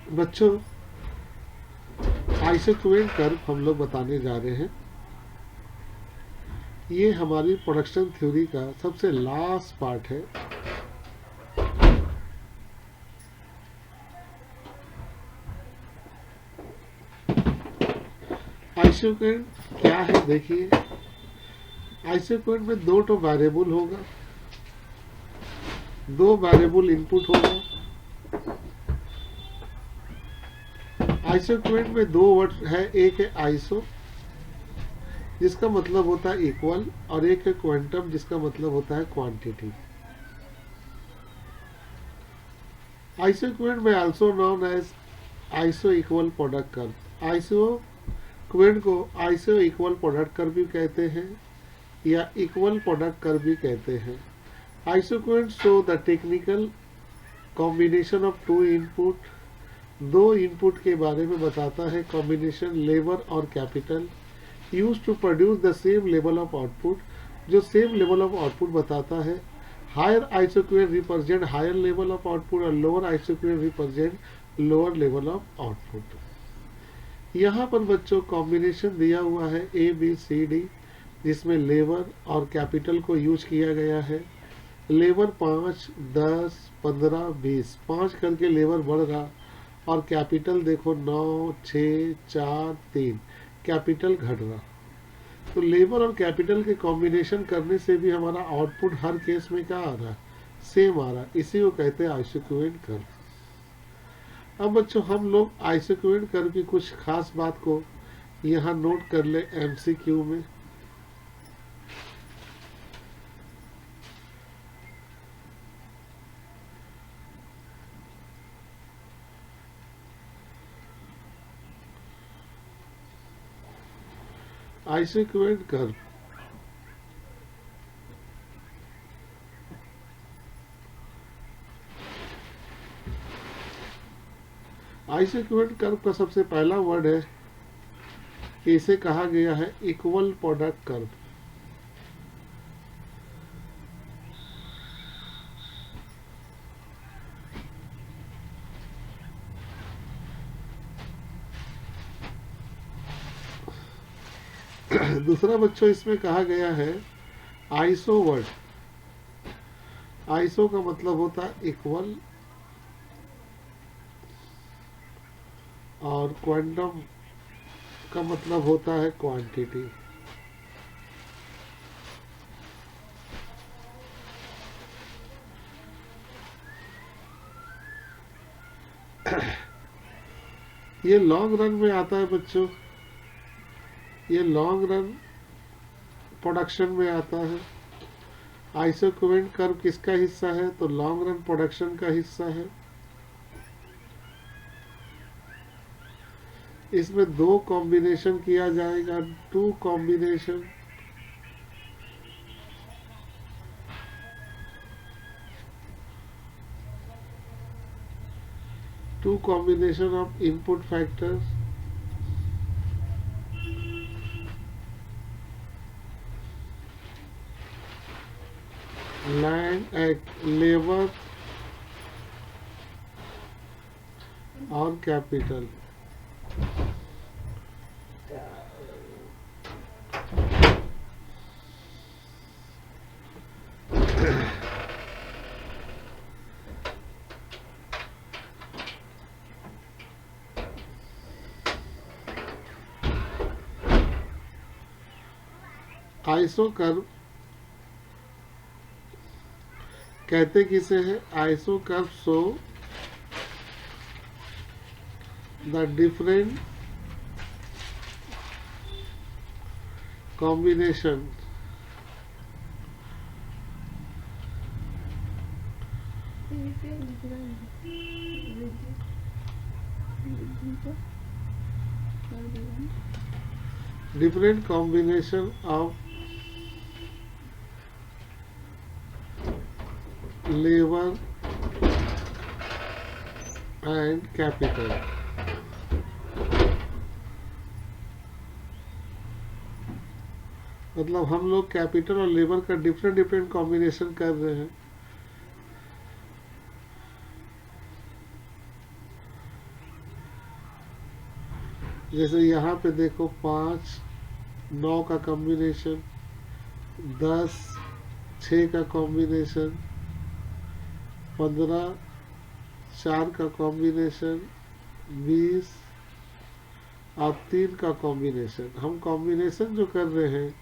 बच्चों, isoquant curve हम लोग बताने जा रहे हैं। ये हमारी प्रोडक्शन थ्योरी का सबसे लास्ट पार्ट है। आइसोक्वेंट क्या है देखिए। आइसोक्वेंट में दो तो वेरिएबल होगा, दो वेरिएबल इनपुट होगा। आइसोक्वेंट में दो वर्ड है, एक है आइसो जिसका मतलब होता है इक्वल, और एक है क्वांटम जिसका मतलब होता है क्वांटिटी। आइसोक्वेंट में also known as iso equal product curve. Isoquant को आइसो इक्वल प्रोडक्ट कर्व भी कहते हैं या इक्वल प्रोडक्ट कर्व भी कहते हैं। Isoquant show the technical combination of two input. दो इनपुट के बारे में बताता है, कॉम्बिनेशन लेबर और capital use to produce the same level of output, जो सेम लेवल ऑफ आउटपुट बताता है। Higher isoquant represent higher level of output और lower isoquant represent lower level of output. यहाँ पर बच्चों कॉम्बिनेशन दिया हुआ है ABCD, जिसमें लेबर और कैपिटल को यूज किया गया है। लेबर 5, 10, 15, 20, 5 करके लेबर बढ़ रहा, और कैपिटल देखो 9, 6, 4, 3 कैपिटल घट रहा। तो लेबर और कैपिटल के कॉम्बिनेशन करने से भी हमारा आउटपुट हर केस में क्या आ रहा है, सेम आ रहा है। इसी को कहते हैं आइसोक्वेंट कर्व। अब बच्चों हम लोग आइसोक्वेंट कर्व की कुछ खास बात को यहाँ नोट कर ले MCQ में। आइसोक्वेंट कर्व आइसोक्वेंट कर्व का सबसे पहला वर्ड है कि इसे कहा गया है इक्वल प्रोडक्ट कर्व। दूसरा बच्चों इसमें कहा गया है आइसो वर्ड। आइसो का मतलब होता है इक्वल, और क्वांटम का मतलब होता है क्वांटिटी। ये लॉन्ग रन में आता है बच्चों, ये लॉन्ग रन प्रोडक्शन में आता है। आइसोक्वेंट कर्व किसका हिस्सा है, तो लॉन्ग रन प्रोडक्शन का हिस्सा है। इसमें दो कॉम्बिनेशन किया जाएगा, two combination. Two combination of input factors, land labour और कैपिटल। आइसो कर्व कहते किसे है, iso curve show the different combination different combination of labor and capital। मतलब हम लोग कैपिटल और लेबर का डिफरेंट डिफरेंट कॉम्बिनेशन कर रहे हैं। जैसे यहाँ पे देखो 5 9 का कॉम्बिनेशन, 10 6 का कॉम्बिनेशन, 15 4 का कॉम्बिनेशन, 20 और 3 का कॉम्बिनेशन। हम कॉम्बिनेशन जो कर रहे हैं,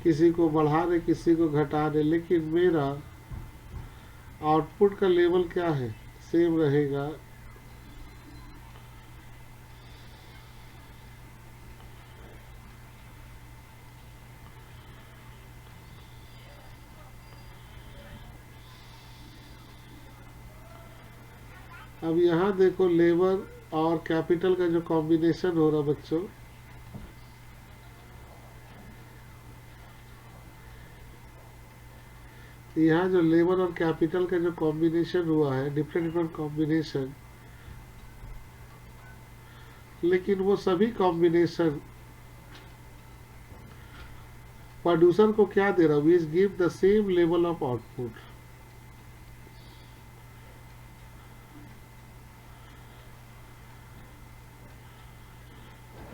किसी को बढ़ा रहे किसी को घटा रहे, लेकिन मेरा आउटपुट का लेवल क्या है, सेम रहेगा। अब यहाँ देखो लेबर और कैपिटल का जो कॉम्बिनेशन हो रहा बच्चों, यहाँ जो लेबर और कैपिटल का जो कॉम्बिनेशन हुआ है, डिफरेंट डिफरेंट कॉम्बिनेशन, लेकिन वो सभी कॉम्बिनेशन प्रोड्यूसर को क्या दे रहा है, we give the same level of output.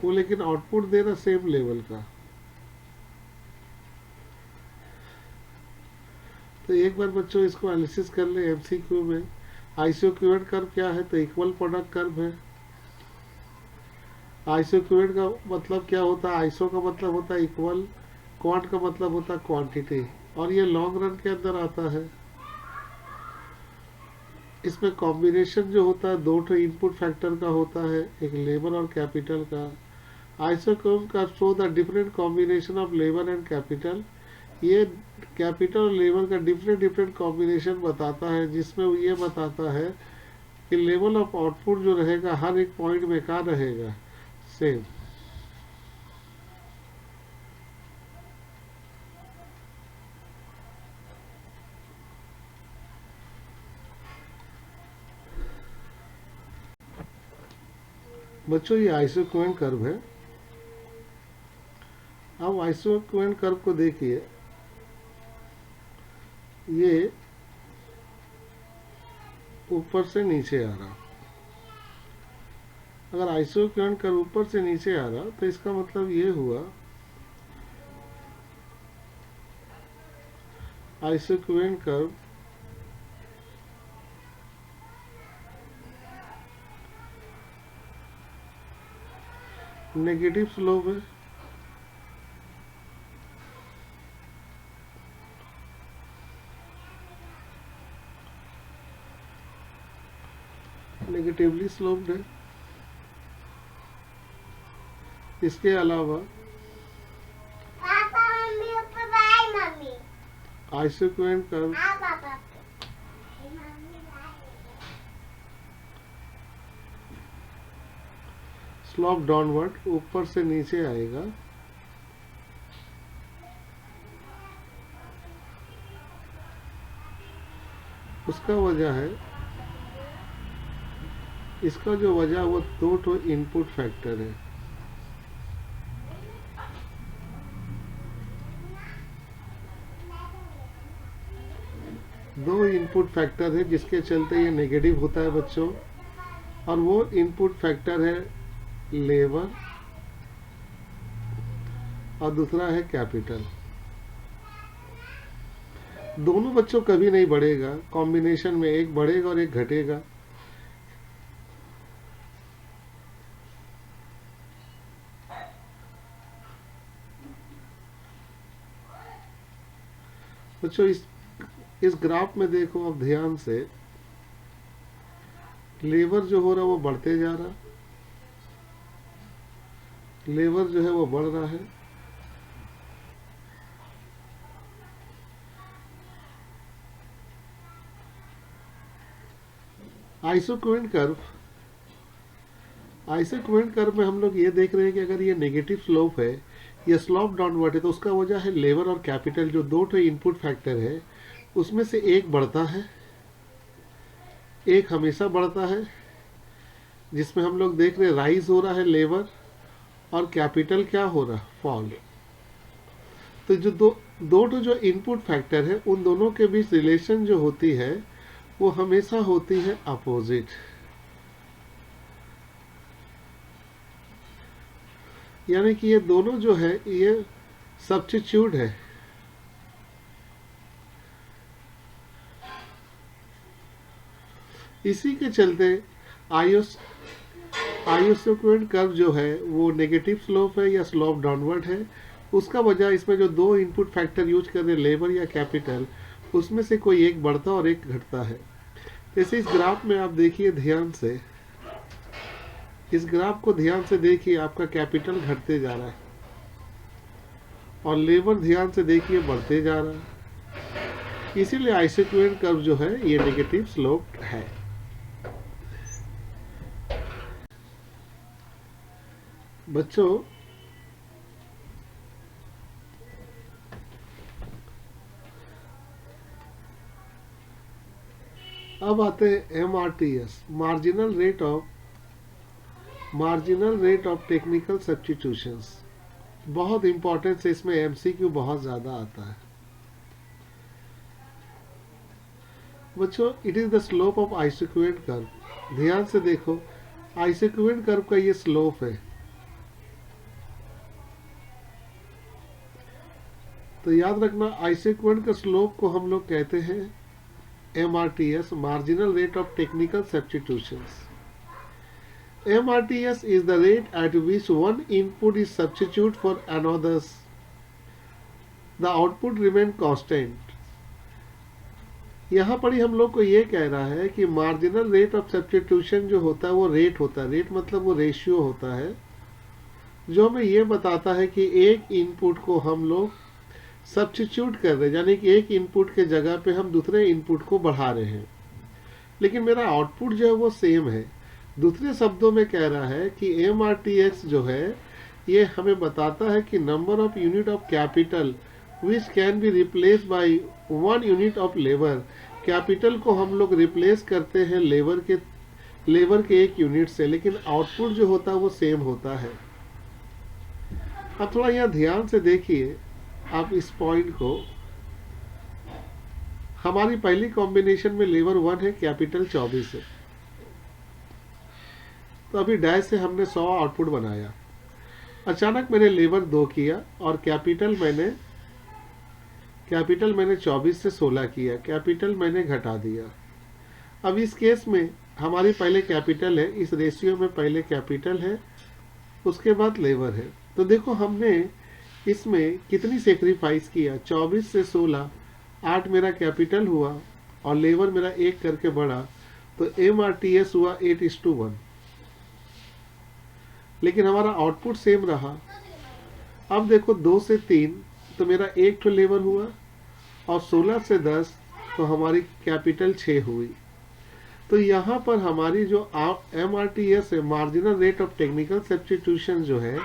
वो लेकिन आउटपुट दे रहा सेम लेवल का। तो एक बार बच्चों इसको एनालिसिस कर ले एमसीक्यू में। आइसोक्यूएंट कर्व क्या है, तो इक्वल प्रोडक्ट कर्व है। आइसोक्यूएंट का मतलब क्या होता है, आइसो का मतलब होता है इक्वल, क्वांट का मतलब होता है क्वांटिटी, और ये लॉन्ग रन के अंदर आता है। इसमें कॉम्बिनेशन जो होता है 2 इनपुट फैक्टर का होता है, एक लेबर और कैपिटल का। आइसोक्यूएंट का show the different combination of labour and capital. ये कैपिटल और लेबर का डिफरेंट डिफरेंट कॉम्बिनेशन बताता है, जिसमें वो ये बताता है कि लेवल ऑफ आउटपुट जो रहेगा हर एक पॉइंट में क्या रहेगा, सेम। बच्चों ये आइसोक्यूएंट कर्व है। अब आइसोक्यूएंट कर्व को देखिए, ये ऊपर से नीचे आ रहा। अगर आइसोक्यूएंट कर्व ऊपर से नीचे आ रहा तो इसका मतलब ये हुआ आइसोक्यूएंट कर्व नेगेटिव स्लोप है। नेगेटिवली स्लोप्ड है। इसके अलावा पापा मम्मी ऊपर बाय मम्मी आइसोक्यूएंट कर्व हाँ papa mummy bye slope downward, ऊपर से नीचे आएगा। उसका वजह है, इसका जो वजह वो 2 इनपुट फैक्टर है। दो इनपुट फैक्टर है जिसके चलते ये नेगेटिव होता है बच्चों, और वो इनपुट फैक्टर है लेबर और दूसरा है कैपिटल। दोनों बच्चों कभी नहीं बढ़ेगा, कॉम्बिनेशन में एक बढ़ेगा और एक घटेगा। बच्चों इस ग्राफ में देखो अब ध्यान से, लेबर जो हो रहा है वो बढ़ते जा रहा, लेबर जो है वो बढ़ रहा है। आइसोक्यूएंट कर्व में हम लोग ये देख रहे हैं कि अगर ये नेगेटिव स्लोप है, ये स्लोप डाउनवर्ड है, तो उसका वजह है लेबर और कैपिटल जो 2 इनपुट फैक्टर है, उसमें से एक बढ़ता है, एक हमेशा बढ़ता है। जिसमें हम लोग देख रहे राइज हो रहा है लेबर, और कैपिटल क्या हो रहा, फॉल। तो जो दो जो इनपुट फैक्टर है, उन दोनों के बीच रिलेशन जो होती है वो हमेशा होती है अपोजिट। यानी कि ये दोनों जो है ये सब्स्टिट्यूट है। इसी के चलते आयुष आइसोक्रोनस कर्व जो है वो नेगेटिव स्लोप है या स्लोप डाउनवर्ड है। उसका वजह इसमें जो दो इनपुट फैक्टर यूज कर रहे हैं, लेबर या कैपिटल, उसमें से कोई एक बढ़ता और एक घटता है। जैसे इस ग्राफ में आप देखिए ध्यान से, इस ग्राफ को ध्यान से देखिए, आपका कैपिटल घटते जा रहा है और लेबर ध्यान से देखिए बढ़ते जा रहा है। इसीलिए आइसोक्रोनस कर्व जो है ये नेगेटिव स्लोप है। बच्चों, अब आते हैं MRTS, marginal rate of technical substitutions. बहुत इंपॉर्टेंस है इसमें, MCQ बहुत ज्यादा आता है। बच्चों, it is the slope of isochronous curve. ध्यान से देखो, आइसोक्रोनस कर्व का ये स्लोप है। तो याद रखना, आइसोक्रोनस का स्लोप को हम लोग कहते हैं MRTS, marginal rate of technical substitutions. MRTS is the rate at which one input is substituted for another's. The output remain constant. यहाँ पर ही हम लोग को ये कह रहा है कि मार्जिनल रेट ऑफ सब्स्टिट्यूशन जो होता है वो रेट होता है। रेट मतलब वो रेशियो होता है जो हमें ये बताता है कि एक इनपुट को हम लोग सब्स्टिट्यूट कर रहे हैं, यानी कि एक इनपुट के जगह पे हम दूसरे इनपुट को बढ़ा रहे हैं, लेकिन मेरा आउटपुट जो है वो सेम है। दूसरे शब्दों में कह रहा है कि MRTX जो है ये हमें बताता है कि number of unit of capital which can be replace by 1 unit of labour. Capital को हम लोग रिप्लेस करते हैं लेबर के 1 यूनिट से, लेकिन आउटपुट जो होता है वो सेम होता है। अब थोड़ा यहाँ ध्यान से देखिए आप इस पॉइंट को। हमारी पहली कॉम्बिनेशन में लेबर 1 है, कैपिटल 24 है। तो अभी डैश से हमने 100 आउटपुट बनाया। अचानक मैंने लेबर 2 किया और कैपिटल मैंने 24 से 16 किया, कैपिटल मैंने घटा दिया। अब इस केस में हमारी पहले कैपिटल है, इस रेशियो में पहले कैपिटल है, उसके बाद लेबर है। तो देखो हमने इसमें कितनी सेक्रीफाइस किया, 24 से 16, 8 मेरा कैपिटल हुआ और लेबर मेरा 1 करके बढ़ा, तो MRTS हुआ 8:1। लेकिन हमारा आउटपुट सेम रहा। अब देखो 2 से 3 तो मेरा 1 तो लेबर हुआ और 16 से 10 तो हमारी कैपिटल 6 हुई। तो यहाँ पर हमारी जो MRTS है, marginal rate of technical substitution जो है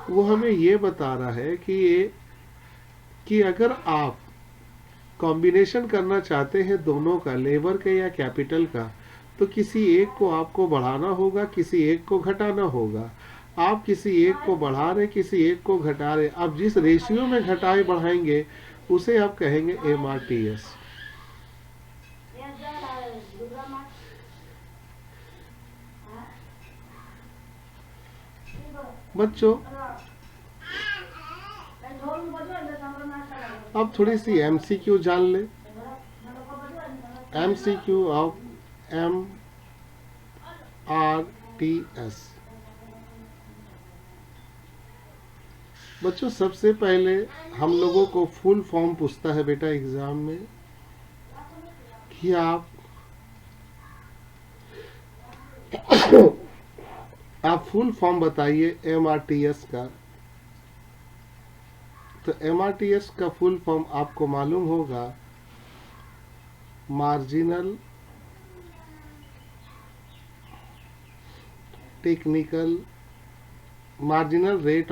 वो हमें ये बता रहा है कि अगर आप कॉम्बिनेशन करना चाहते हैं दोनों का, लेबर का या कैपिटल का, तो किसी एक को आपको बढ़ाना होगा, किसी एक को घटाना होगा। आप किसी एक को बढ़ा रहे, किसी एक को घटा रहे। आप जिस रेशियो में घटाए बढ़ाएंगे उसे आप कहेंगे MRTS। बच्चों, अब थोड़ी सी MCQ जान ले। MCQ of MRTS। बच्चों, सबसे पहले हम लोगों को फुल फॉर्म पूछता है बेटा एग्जाम में कि आप फुल फॉर्म बताइए MRTS का। तो MRTS का फुल फॉर्म आपको मालूम होगा, marginal rate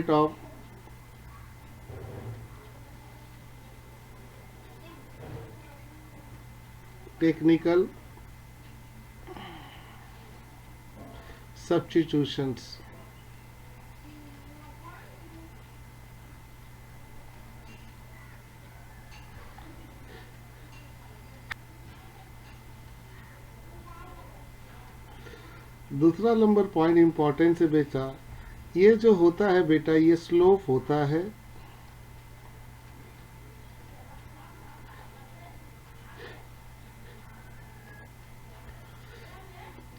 of technical substitutions. दूसरा नंबर पॉइंट इम्पोर्टेंस है बेटा, ये जो होता है बेटा ये स्लोप होता है,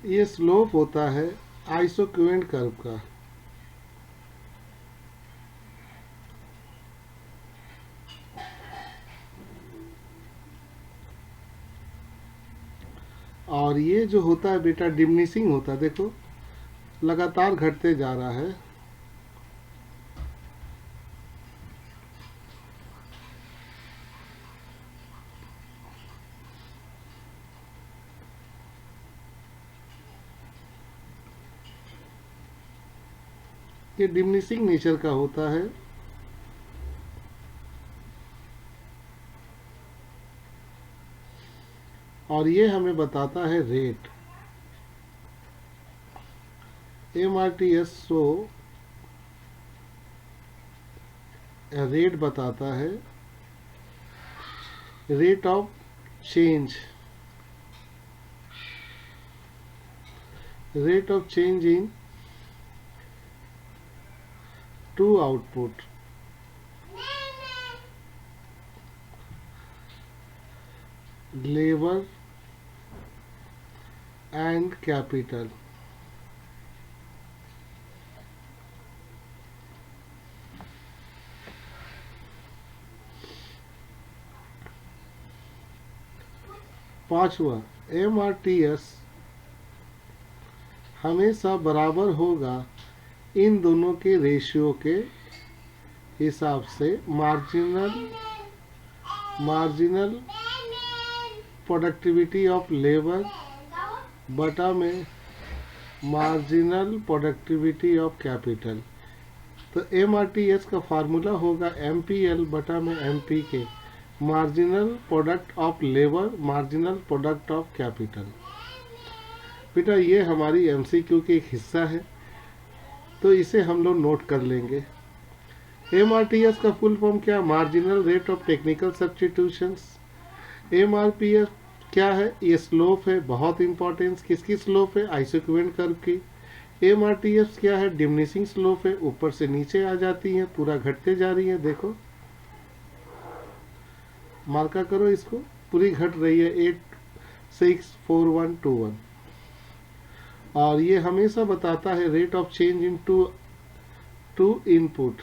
ये स्लोप होता है आइसोक्वेंट कर्व का। और ये जो होता है बेटा डिमिनिशिंग होता है, देखो लगातार घटते जा रहा है। ये डिमिनिशिंग नेचर का होता है। और ये हमें बताता है रेट, MRTS शो रेट बताता है, rate of change, rate of change in two output, labour and capital. पांचवा, MRTS हमेशा बराबर होगा इन दोनों के रेशियो के हिसाब से, मार्जिनल प्रोडक्टिविटी ऑफ लेबर बटा में मार्जिनल प्रोडक्टिविटी ऑफ कैपिटल। तो MRTS का फार्मूला होगा MPL बटा में MPK, marginal product of labour, marginal product of capital. बेटा ये हमारी MCQ की एक हिस्सा है, तो इसे हम लोग नोट कर लेंगे। MRTS का फुल फॉर्म क्या, marginal rate of technical substitutions. MRPS क्या है, ये स्लोप है, बहुत इंपॉर्टेंस, किसकी स्लोप है, आइसोक्वेंट कर्व की। MRTS क्या है, डिमिनिशिंग स्लोप है, ऊपर से नीचे आ जाती है, पूरा घटते जा रही है, देखो मार्का करो इसको, पूरी घट रही है 864121। और ये हमेशा बताता है rate of change in two input,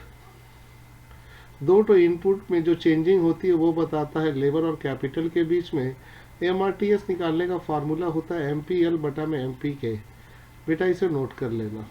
दो तो इनपुट में जो चेंजिंग होती है वो बताता है लेबर और कैपिटल के बीच में। MRTS निकालने का फार्मूला होता है MPL बटा में MPK। बेटा इसे नोट कर लेना।